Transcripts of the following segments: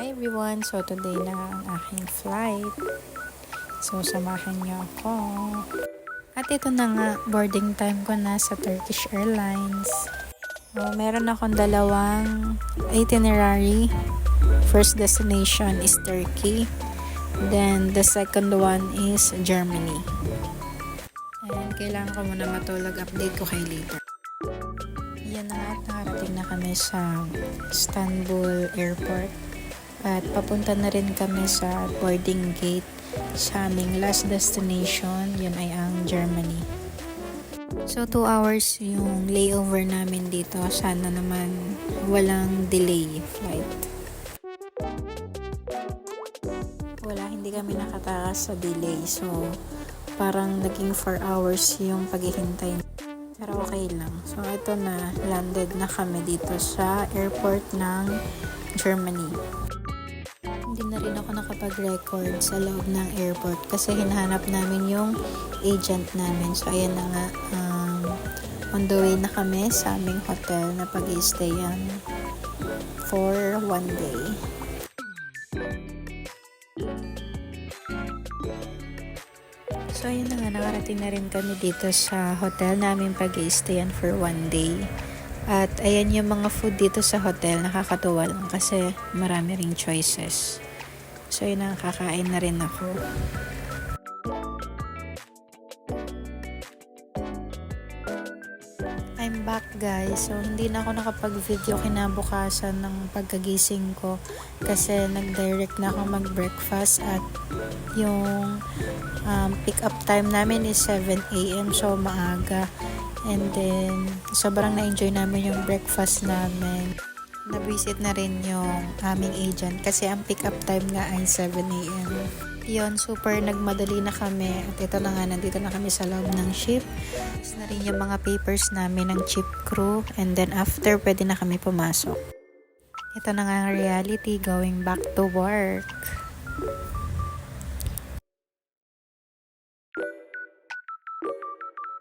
Hi everyone! So today na ang aking flight. So samahan niyo ako. At ito na nga, boarding time ko na sa Turkish Airlines. So, meron akong dalawang itinerary. First destination is Turkey. Then the second one is Germany. And kailangan ko muna matulog. Update ko kay later. Yan na at nakarating na kami sa Istanbul Airport. At papunta na rin kami sa boarding gate sa aming last destination. Yun ay ang Germany. So 2 hours yung layover namin dito. Sana naman walang delay flight. Wala, hindi kami nakatakas sa delay. So parang naging 4 hours yung paghihintay. Pero okay lang. So ito na, landed na kami dito sa airport ng Germany. Hindi na rin ako nakapag-record sa loob ng airport kasi hinahanap namin yung agent namin. So ayan na nga, on the way na kami sa aming hotel na pag-i-stayan for 1 day. So ayun na nga, nakarating na rin kami dito sa hotel namin pag-i-stayan for 1 day. At ayan yung mga food dito sa hotel, nakakatuwa lang kasi marami ring choices. So yun na, kakain na rin ako. I'm back guys. So hindi na ako nakapag-video kinabukasan ng pagkagising ko kasi nag-direct na ako mag-breakfast at yung pick up time namin is 7 AM, so maaga. And then sobrang na-enjoy namin yung breakfast namin. Na-visit na rin yung aming agent kasi ang pick up time nga ay 7 AM. Yun, super nagmadali na kami at ito na nga, nandito na kami sa loob ng ship. Tapos na rin yung mga papers namin ng ship crew and then after pwede na kami pumasok. Ito na nga ang reality, going back to work.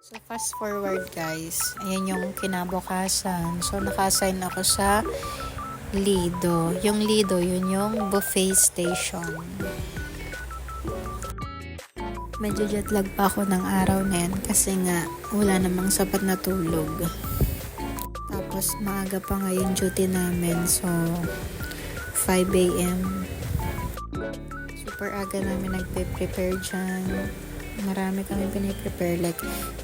So fast forward guys, ayan yung kinabukasan. So naka-assign ako sa Lido. Yung Lido, yun yung buffet station. Medyo jet lag pa ako ng araw na yan kasi nga wala namang sapat na tulog. Tapos maaga pa nga yung duty namin, so 5 AM. Super aga namin nagpe-prepare dyan. Marami kami piniprepare like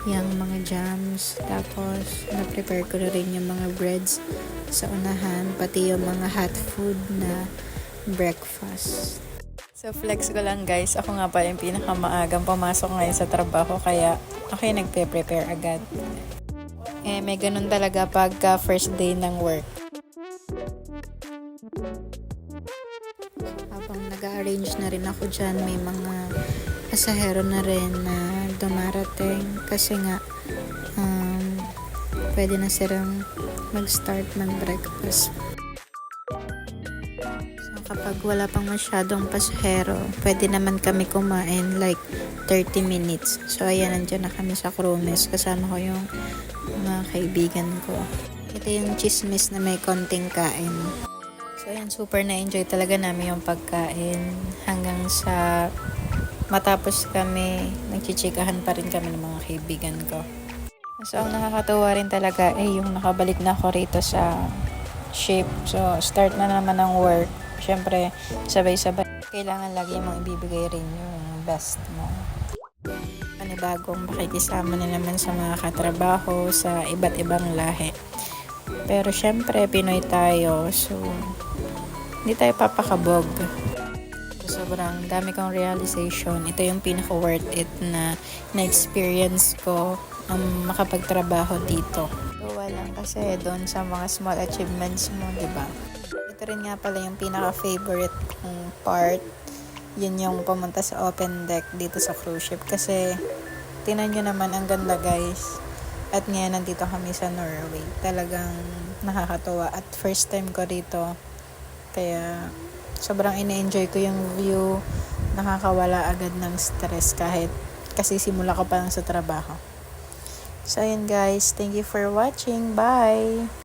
yung mga jams, tapos na-prepare ko na rin yung mga breads sa unahan, pati yung mga hot food na breakfast. So flex ko lang guys, ako nga pala yung pinakamaagang pumasok ngayon sa trabaho kaya okay, nagpe-prepare agad. May ganun talaga pagka first day ng work. Habang nag-arrange na rin ako dyan, may mga pasahero na rin na dumarating kasi nga pwede na silang mag-start ng breakfast. So kapag wala pang masyadong pasahero, pwede naman kami kumain like 30 minutes. So ayan, nandiyan na kami sa crew mess. Kasama ko yung mga kaibigan ko. Ito yung chismis na may konting kain. So ayan, super na-enjoy talaga namin yung pagkain hanggang sa matapos kami, nagchichikahan pa rin kami ng mga kaibigan ko. So, ang nakakatuwa rin talaga ay yung nakabalik na ako rito sa ship. So, start na naman ng work. Siyempre, sabay-sabay. Kailangan lagi mong ibibigay rin yung best mo. Panibagong makikisama na naman sa mga katrabaho sa iba't ibang lahi. Pero siyempre, Pinoy tayo. So, hindi tayo papakabog. Sobrang dami kong realization. Ito yung pinaka-worth it na na-experience ko makapagtrabaho dito. Tuwa lang kasi doon sa mga small achievements mo, diba? Ito rin nga pala yung pinaka-favorite kong part. Yun yung pumunta sa open deck dito sa cruise ship. Kasi tinan nyo naman, ang ganda guys. At ngayon nandito kami sa Norway. Talagang nakakatuwa. At first time ko rito. Kaya sobrang ine-enjoy ko yung view. Nakakawala agad ng stress kahit kasi simula ko pa lang sa trabaho. So, ayun guys. Thank you for watching. Bye!